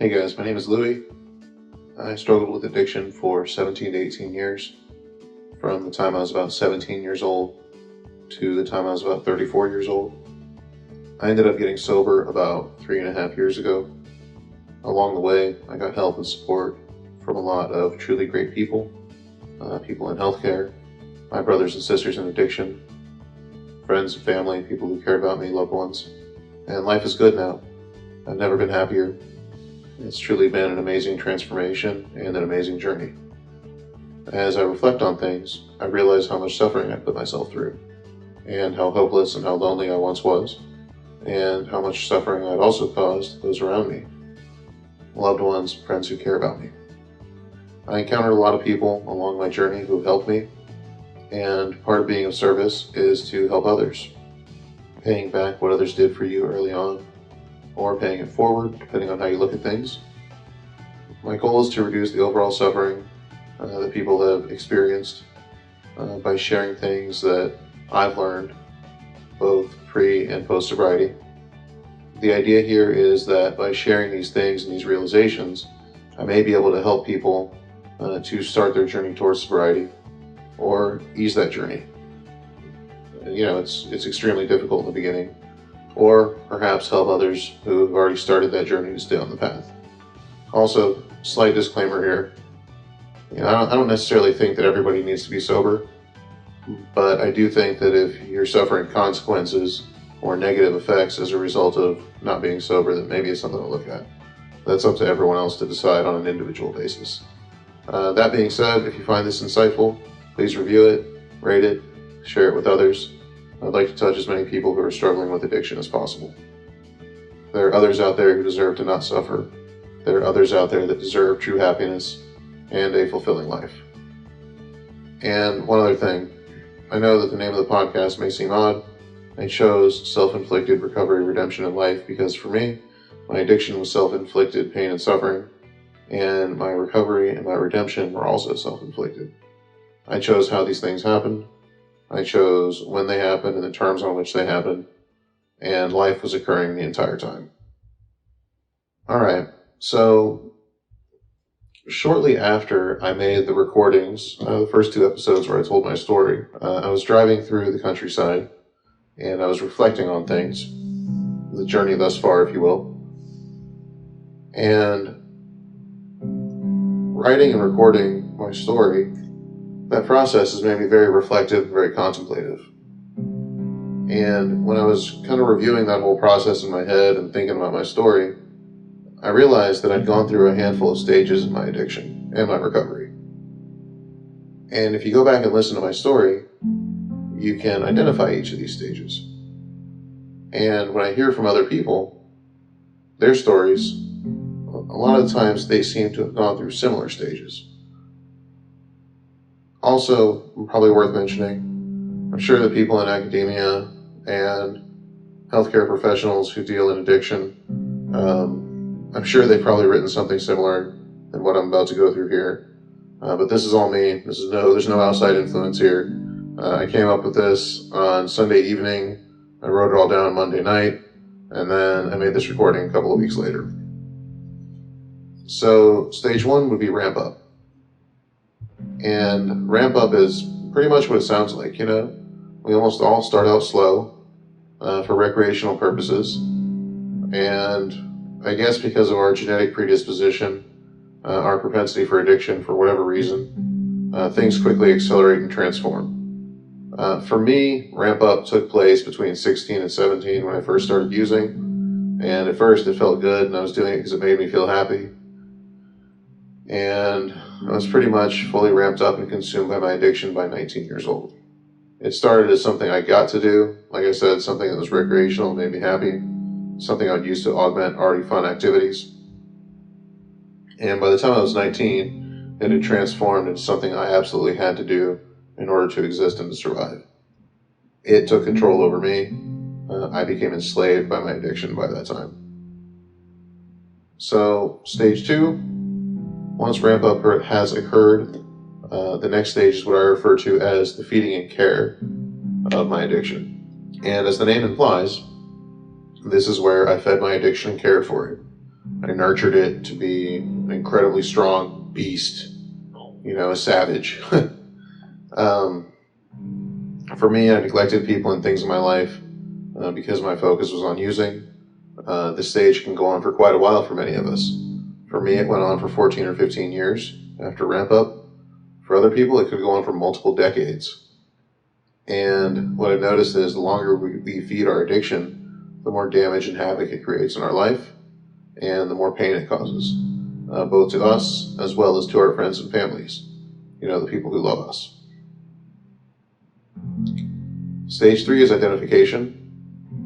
Hey guys, my name is Louie. I struggled with addiction for 17 to 18 years, from the time I was about 17 years old to the time I was about 34 years old. I ended up getting sober about 3.5 years ago. Along the way, I got help and support from a lot of truly great people, people in healthcare, my brothers and sisters in addiction, friends and family, people who care about me, loved ones. And life is good now. I've never been happier. It's truly been an amazing transformation and an amazing journey. As I reflect on things, I realize how much suffering I put myself through, and how hopeless and how lonely I once was, and how much suffering I'd also caused those around me, loved ones, friends who care about me. I encountered a lot of people along my journey who helped me, and part of being of service is to help others, paying back what others did for you early on, or paying it forward, depending on how you look at things. My goal is to reduce the overall suffering that people have experienced by sharing things that I've learned, both pre and post sobriety. The idea here is that by sharing these things and these realizations, I may be able to help people to start their journey towards sobriety or ease that journey. It's extremely difficult in the beginning, or perhaps help others who have already started that journey to stay on the path. Also, slight disclaimer here, I don't necessarily think that everybody needs to be sober, but I do think that if you're suffering consequences or negative effects as a result of not being sober, then maybe it's something to look at. That's up to everyone else to decide on an individual basis. That being said, if you find this insightful, please review it, rate it, share it with others. I'd like to touch as many people who are struggling with addiction as possible. There are others out there who deserve to not suffer. There are others out there that deserve true happiness and a fulfilling life. And one other thing, I know that the name of the podcast may seem odd. I chose Self-Inflicted Recovery, Redemption, and Life because for me, my addiction was self-inflicted pain and suffering, and my recovery and my redemption were also self-inflicted. I chose how these things happened. I chose when they happened and the terms on which they happened, and life was occurring the entire time. Alright, so shortly after I made the recordings, the first 2 episodes where I told my story, I was driving through the countryside, and I was reflecting on things, the journey thus far, if you will, and writing and recording my story. That process has made me very reflective and very contemplative. And when I was kind of reviewing that whole process in my head and thinking about my story, I realized that I'd gone through a handful of stages in my addiction and my recovery. And if you go back and listen to my story, you can identify each of these stages. And when I hear from other people, their stories, a lot of the times they seem to have gone through similar stages. Also, probably worth mentioning, I'm sure that people in academia and healthcare professionals who deal in addiction, I'm sure they've probably written something similar than what I'm about to go through here. But this is all me. There's no outside influence here. I came up with this on Sunday evening. I wrote it all down Monday night, and then I made this recording a couple of weeks later. So, stage 1 would be ramp up. And ramp up is pretty much what it sounds like, We almost all start out slow for recreational purposes. And I guess because of our genetic predisposition, our propensity for addiction for whatever reason, things quickly accelerate and transform. For me, ramp up took place between 16 and 17 when I first started using. And at first it felt good and I was doing it because it made me feel happy. And I was pretty much fully ramped up and consumed by my addiction by 19 years old. It started as something I got to do, like I said, something that was recreational and made me happy, something I would use to augment already fun activities. And by the time I was 19, it had transformed into something I absolutely had to do in order to exist and to survive. It took control over me. I became enslaved by my addiction by that time. So, stage 2. Once ramp up has occurred, the next stage is what I refer to as the feeding and care of my addiction. And as the name implies, this is where I fed my addiction and cared for it. I nurtured it to be an incredibly strong beast, a savage. For me, I neglected people and things in my life because my focus was on using. This stage can go on for quite a while for many of us. For me, it went on for 14 or 15 years after ramp up. For other people, it could go on for multiple decades. And what I've noticed is the longer we feed our addiction, the more damage and havoc it creates in our life, and the more pain it causes, both to us as well as to our friends and families, the people who love us. Stage 3 is identification.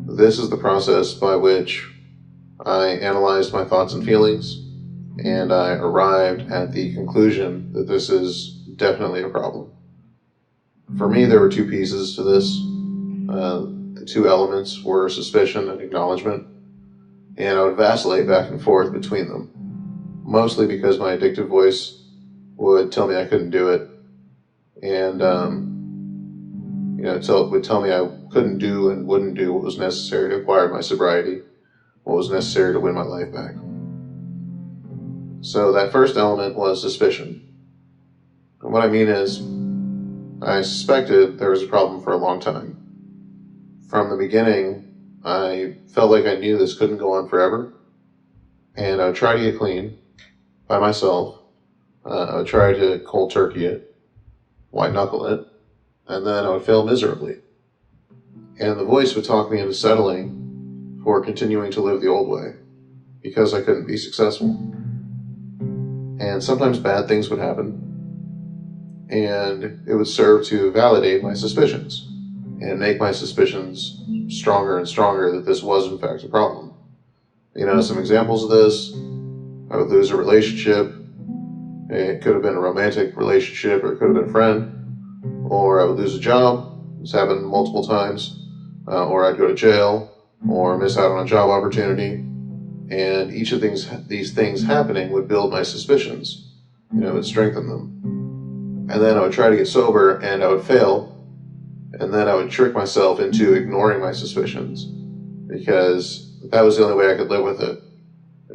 This is the process by which I analyzed my thoughts and feelings, and I arrived at the conclusion that this is definitely a problem. For me, there were two pieces to this. The two elements were suspicion and acknowledgement, and I would vacillate back and forth between them, mostly because my addictive voice would tell me I couldn't do it, and would tell me I couldn't do and wouldn't do what was necessary to acquire my sobriety, what was necessary to win my life back. So that first element was suspicion. And what I mean is, I suspected there was a problem for a long time. From the beginning, I felt like I knew this couldn't go on forever, and I would try to get clean by myself. I would try to cold turkey it, white knuckle it, and then I would fail miserably. And the voice would talk me into settling for continuing to live the old way, because I couldn't be successful. And sometimes bad things would happen, and it would serve to validate my suspicions and make my suspicions stronger and stronger that this was in fact a problem. Some examples of this: I would lose a relationship. It could have been a romantic relationship, or it could have been a friend. Or I would lose a job. This happened multiple times. Or I'd go to jail, or miss out on a job opportunity. And each of these things happening would build my suspicions. It would strengthen them. And then I would try to get sober, and I would fail. And then I would trick myself into ignoring my suspicions, because that was the only way I could live with it,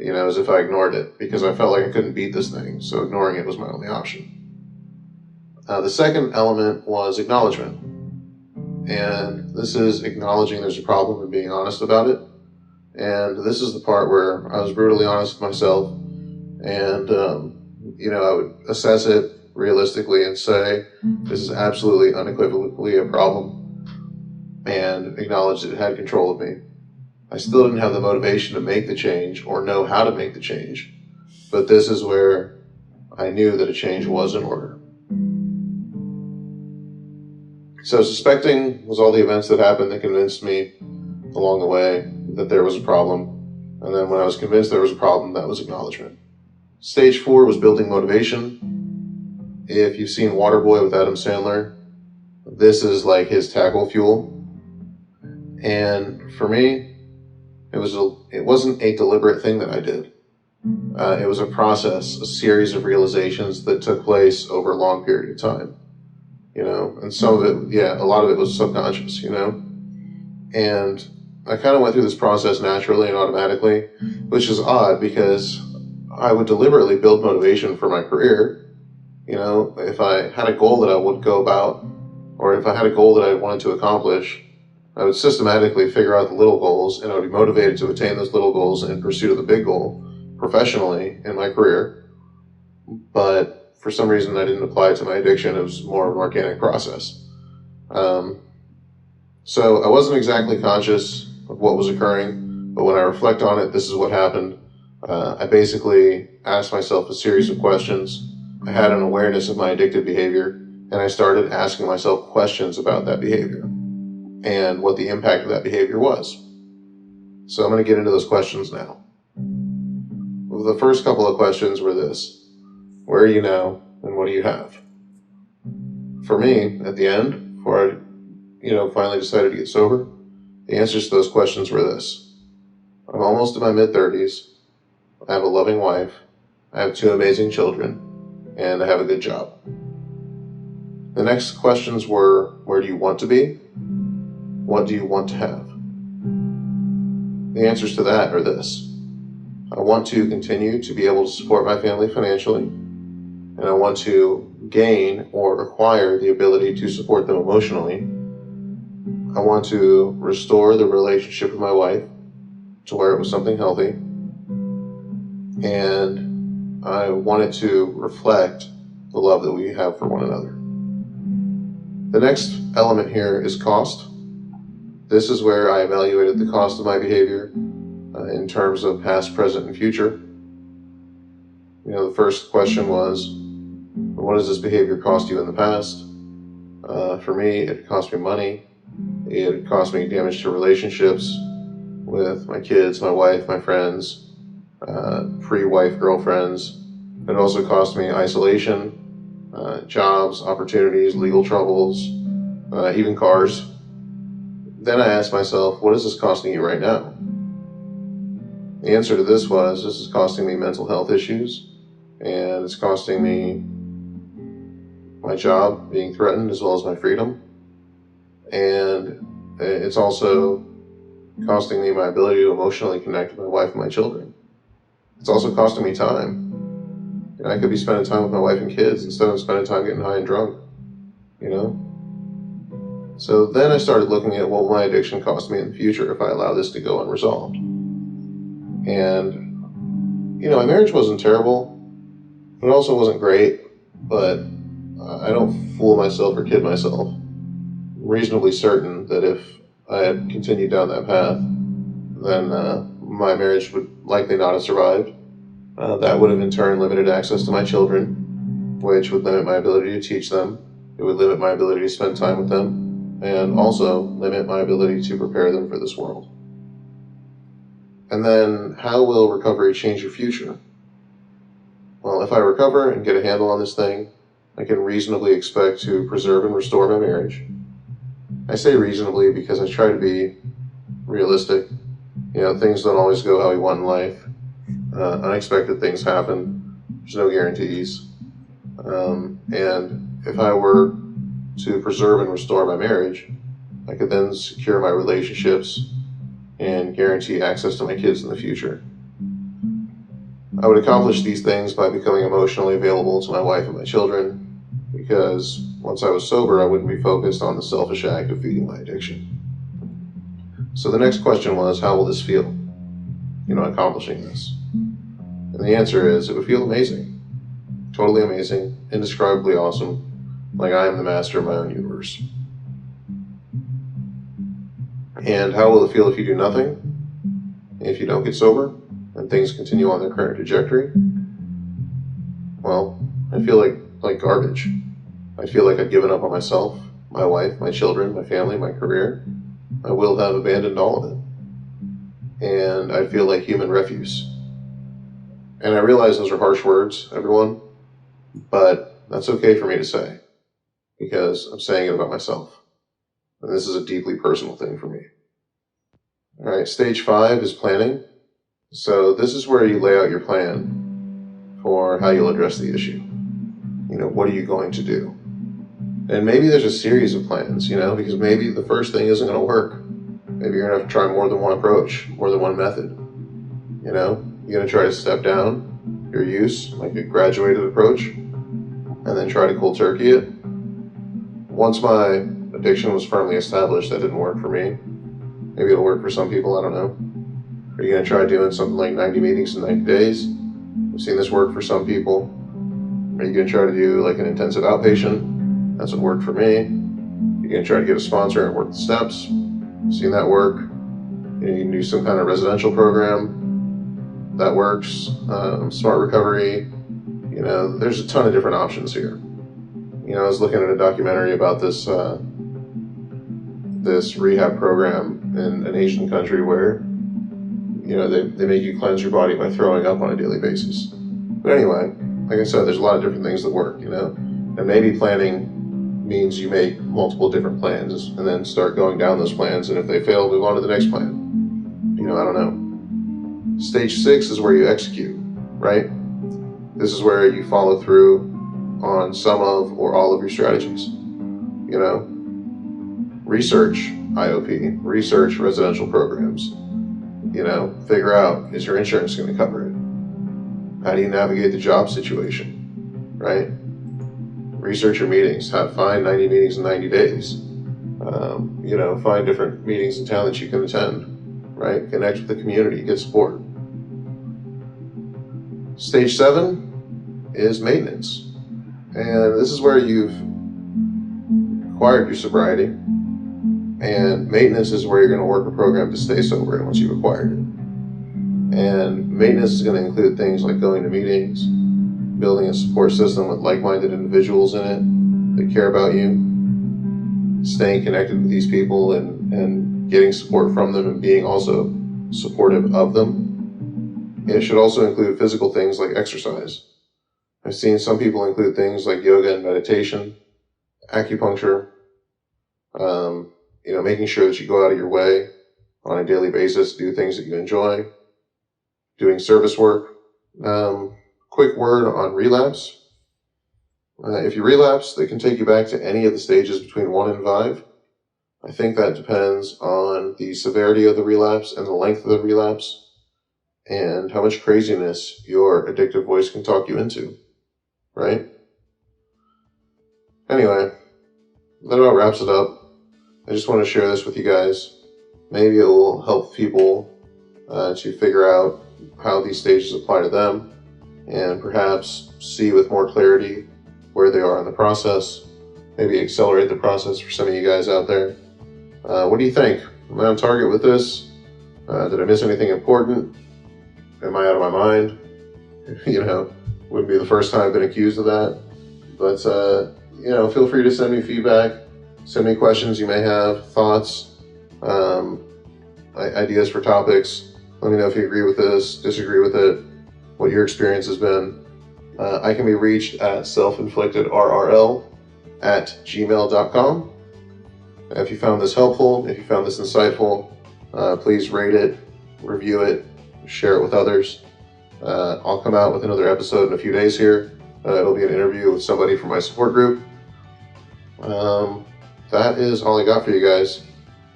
as if I ignored it, because I felt like I couldn't beat this thing, so ignoring it was my only option. The second element was acknowledgement, and this is acknowledging there's a problem and being honest about it. And this is the part where I was brutally honest with myself, and I would assess it realistically and say, this is absolutely unequivocally a problem, and acknowledge that it had control of me. I still didn't have the motivation to make the change or know how to make the change, but this is where I knew that a change was in order. So suspecting was all the events that happened that convinced me along the way that there was a problem, and then when I was convinced there was a problem, that was acknowledgement. Stage 4 was building motivation. If you've seen Waterboy with Adam Sandler, this is like his tackle fuel. And for me, it wasn't a deliberate thing that I did. It was a process, a series of realizations that took place over a long period of time. And some of it, a lot of it was subconscious, And I kind of went through this process naturally and automatically, which is odd because I would deliberately build motivation for my career. If I had a goal that I would go about, or if I had a goal that I wanted to accomplish, I would systematically figure out the little goals, and I would be motivated to attain those little goals in pursuit of the big goal professionally in my career. But for some reason, I didn't apply it to my addiction. It was more of an organic process. So I wasn't exactly conscious of what was occurring, but when I reflect on it, this is what happened. I basically asked myself a series of questions. I had an awareness of my addictive behavior, and I started asking myself questions about that behavior and what the impact of that behavior was. So I'm going to get into those questions now. Well, the first couple of questions were this: where are you now, and what do you have? For me, at the end, before I finally decided to get sober, the answers to those questions were this: I'm almost in my mid-30s, I have a loving wife, I have 2 amazing children, and I have a good job. The next questions were, where do you want to be? What do you want to have? The answers to that are this: I want to continue to be able to support my family financially, and I want to gain or acquire the ability to support them emotionally. I want to restore the relationship with my wife to where it was something healthy, and I wanted to reflect the love that we have for one another. The next element here is cost. This is where I evaluated the cost of my behavior in terms of past, present, and future. The first question was, what does this behavior cost you in the past? For me, it cost me money. It cost me damage to relationships with my kids, my wife, my friends, pre-wife girlfriends. It also cost me isolation, jobs, opportunities, legal troubles, even cars. Then I asked myself, what is this costing you right now? The answer to this was, this is costing me mental health issues, and it's costing me my job being threatened as well as my freedom. And it's also costing me my ability to emotionally connect with my wife and my children. It's also costing me time. I could be spending time with my wife and kids instead of spending time getting high and drunk, So then I started looking at what will my addiction cost me in the future if I allow this to go unresolved. And, my marriage wasn't terrible, but it also wasn't great, but I don't fool myself or kid myself. I'm reasonably certain that if I had continued down that path, then my marriage would likely not have survived. That would have in turn limited access to my children, which would limit my ability to teach them. It would limit my ability to spend time with them, and also limit my ability to prepare them for this world. And then, how will recovery change your future? Well, if I recover and get a handle on this thing, I can reasonably expect to preserve and restore my marriage. I say reasonably because I try to be realistic. Things don't always go how we want in life. Unexpected things happen. There's no guarantees. And if I were to preserve and restore my marriage, I could then secure my relationships and guarantee access to my kids in the future. I would accomplish these things by becoming emotionally available to my wife and my children, because once I was sober, I wouldn't be focused on the selfish act of feeding my addiction. So the next question was, how will this feel, accomplishing this? And the answer is, it would feel amazing. Totally amazing, indescribably awesome, like I am the master of my own universe. And how will it feel if you do nothing? If you don't get sober, and things continue on their current trajectory? Well, I feel like garbage. I feel like I've given up on myself, my wife, my children, my family, my career. I will have abandoned all of it. And I feel like human refuse. And I realize those are harsh words, everyone, but that's okay for me to say, because I'm saying it about myself. And this is a deeply personal thing for me. All right, stage 5 is planning. So this is where you lay out your plan for how you'll address the issue. What are you going to do? And maybe there's a series of plans, because maybe the first thing isn't going to work. Maybe you're going to have to try more than one approach, more than one method. You're going to try to step down your use, like a graduated approach, and then try to cold turkey it. Once my addiction was firmly established, that didn't work for me. Maybe it'll work for some people, I don't know. Are you going to try doing something like 90 meetings in 90 days? I've seen this work for some people. Are you going to try to do like an intensive outpatient? That's what worked for me. You're going to try to get a sponsor and work the steps. I've seen that work. You can do some kind of residential program. That works. Smart recovery. There's a ton of different options here. I was looking at a documentary about this this rehab program in an Asian country where, they make you cleanse your body by throwing up on a daily basis. But anyway, like I said, there's a lot of different things that work, and maybe planning means you make multiple different plans and then start going down those plans, and if they fail, move on to the next plan. I don't know. Stage 6 is where you execute, right? This is where you follow through on some of or all of your strategies. Research IOP, research residential programs, figure out, is your insurance going to cover it? How do you navigate the job situation, right? Research your meetings. Find 90 meetings in 90 days. Find different meetings in town that you can attend, right? Connect with the community, get support. Stage 7 is maintenance. And this is where you've acquired your sobriety, and maintenance is where you're going to work a program to stay sober once you've acquired it. And maintenance is going to include things like going to meetings, building a support system with like-minded individuals in it that care about you, staying connected with these people and getting support from them and being also supportive of them. It should also include physical things like exercise. I've seen some people include things like yoga and meditation, acupuncture, making sure that you go out of your way on a daily basis to do things that you enjoy, doing service work. Quick word on relapse. If you relapse, they can take you back to any of the stages between 1 and 5. I think that depends on the severity of the relapse and the length of the relapse and how much craziness your addictive voice can talk you into, right? Anyway, that about wraps it up. I just want to share this with you guys. Maybe it will help people to figure out how these stages apply to them and perhaps see with more clarity where they are in the process. Maybe accelerate the process for some of you guys out there. What do you think? Am I on target with this? Did I miss anything important? Am I out of my mind? Wouldn't be the first time I've been accused of that. But, feel free to send me feedback, send me questions you may have, thoughts, ideas for topics. Let me know if you agree with this, disagree with it, what your experience has been. I can be reached at selfinflictedrrl@gmail.com. If you found this helpful, if you found this insightful, please rate it, review it, share it with others. I'll come out with another episode in a few days here. It'll be an interview with somebody from my support group. That is all I got for you guys.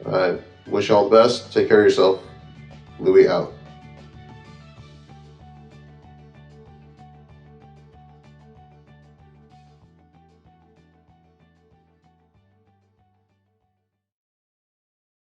I wish you all the best. Take care of yourself. Louie out.